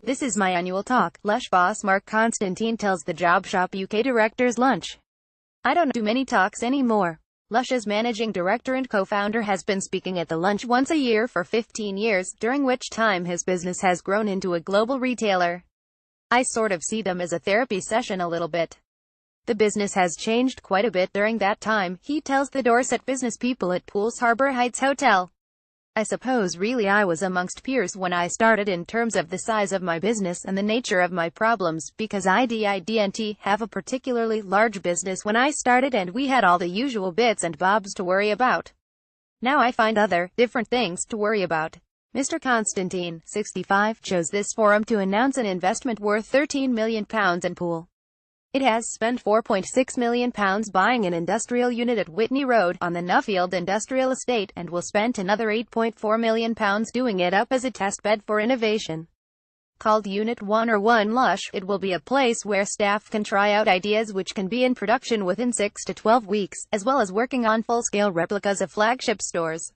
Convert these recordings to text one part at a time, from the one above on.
This is my annual talk, Lush boss Mark Constantine tells the Jobshop UK director's lunch. I don't do many talks anymore. Lush's managing director and co-founder has been speaking at the lunch once a year for 15 years, during which time his business has grown into a global retailer. I sort of see them as a therapy session a little bit. The business has changed quite a bit during that time, he tells the Dorset business people at Poole's Harbour Heights Hotel. I suppose really I was amongst peers when I started in terms of the size of my business and the nature of my problems, because I didn't have a particularly large business when I started and we had all the usual bits and bobs to worry about. Now I find other, different things to worry about. Mr. Constantine, 65, chose this forum to announce an investment worth £13 million in Poole. It has spent £4.6 million buying an industrial unit at Whitney Road, on the Nuffield Industrial Estate, and will spend another £8.4 million doing it up as a testbed for innovation. Called Unit 1 or 1 Lush, it will be a place where staff can try out ideas which can be in production within 6 to 12 weeks, as well as working on full-scale replicas of flagship stores.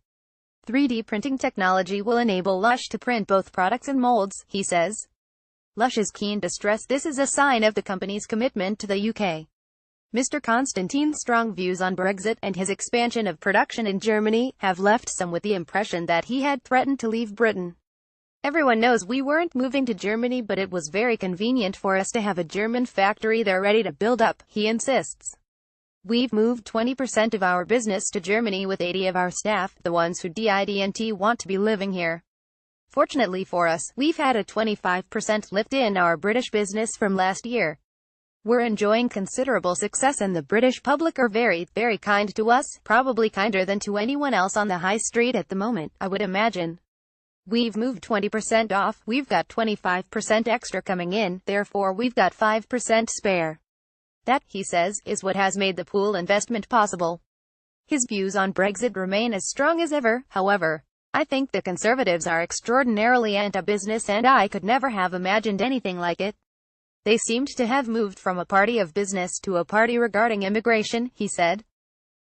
3D printing technology will enable Lush to print both products and molds, he says. Lush is keen to stress this is a sign of the company's commitment to the UK. Mr. Constantine's strong views on Brexit and his expansion of production in Germany have left some with the impression that he had threatened to leave Britain. Everyone knows we weren't moving to Germany, but it was very convenient for us to have a German factory there ready to build up, he insists. We've moved 20% of our business to Germany with 80 of our staff, the ones who didn't want to be living here. Fortunately for us, we've had a 25% lift in our British business from last year. We're enjoying considerable success and the British public are very, very kind to us, probably kinder than to anyone else on the high street at the moment, I would imagine. We've moved 20% off, we've got 25% extra coming in, therefore we've got 5% spare. That, he says, is what has made the Poole investment possible. His views on Brexit remain as strong as ever, however. I think the Conservatives are extraordinarily anti-business and I could never have imagined anything like it. They seemed to have moved from a party of business to a party regarding immigration, he said.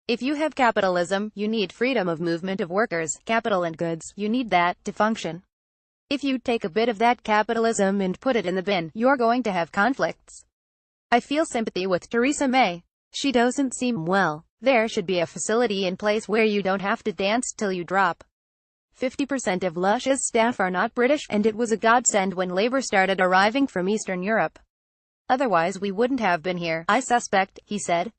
If you have capitalism, you need freedom of movement of workers, capital and goods, you need that to function. If you take a bit of that capitalism and put it in the bin, you're going to have conflicts. I feel sympathy with Theresa May. She doesn't seem well. There should be a facility in place where you don't have to dance till you drop. 50% of Lush's staff are not British, and it was a godsend when Labour started arriving from Eastern Europe. Otherwise we wouldn't have been here, I suspect, he said.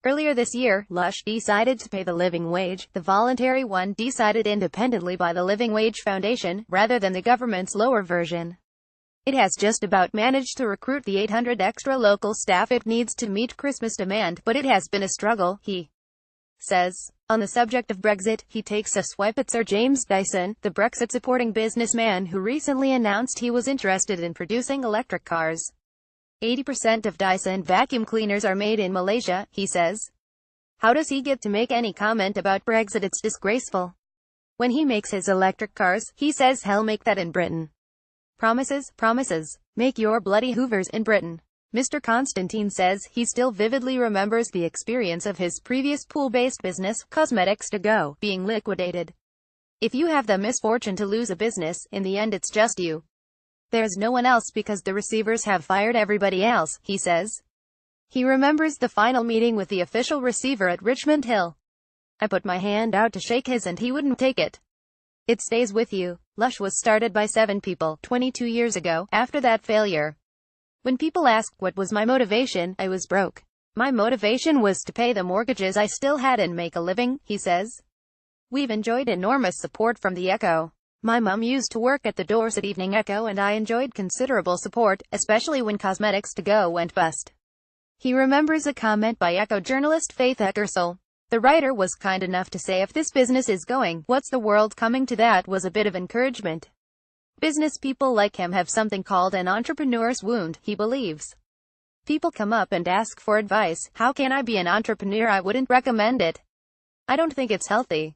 Earlier this year, Lush decided to pay the living wage, the voluntary one decided independently by the Living Wage Foundation, rather than the government's lower version. It has just about managed to recruit the 800 extra local staff it needs to meet Christmas demand, but it has been a struggle, he says. On the subject of Brexit, he takes a swipe at Sir James Dyson, the Brexit-supporting businessman who recently announced he was interested in producing electric cars. 80% of Dyson vacuum cleaners are made in Malaysia, he says. How does he get to make any comment about Brexit? It's disgraceful. When he makes his electric cars, he says he'll make that in Britain. Promises, promises. Make your bloody hoovers in Britain. Mr. Constantine says he still vividly remembers the experience of his previous pool-based business, Cosmetics to Go, being liquidated. If you have the misfortune to lose a business, in the end it's just you. There's no one else because the receivers have fired everybody else, he says. He remembers the final meeting with the official receiver at Richmond Hill. I put my hand out to shake his and he wouldn't take it. It stays with you. Lush was started by 7 people, 22 years ago, after that failure. When people ask what was my motivation, I was broke. My motivation was to pay the mortgages I still had and make a living, he says. We've enjoyed enormous support from the Echo. My mum used to work at the Dorset Evening Echo and I enjoyed considerable support, especially when Cosmetics to Go went bust. He remembers a comment by Echo journalist Faith Eckersall. The writer was kind enough to say if this business is going, what's the world coming to? That was a bit of encouragement. Business people like him have something called an entrepreneur's wound, he believes. People come up and ask for advice. How can I be an entrepreneur? I wouldn't recommend it. I don't think it's healthy.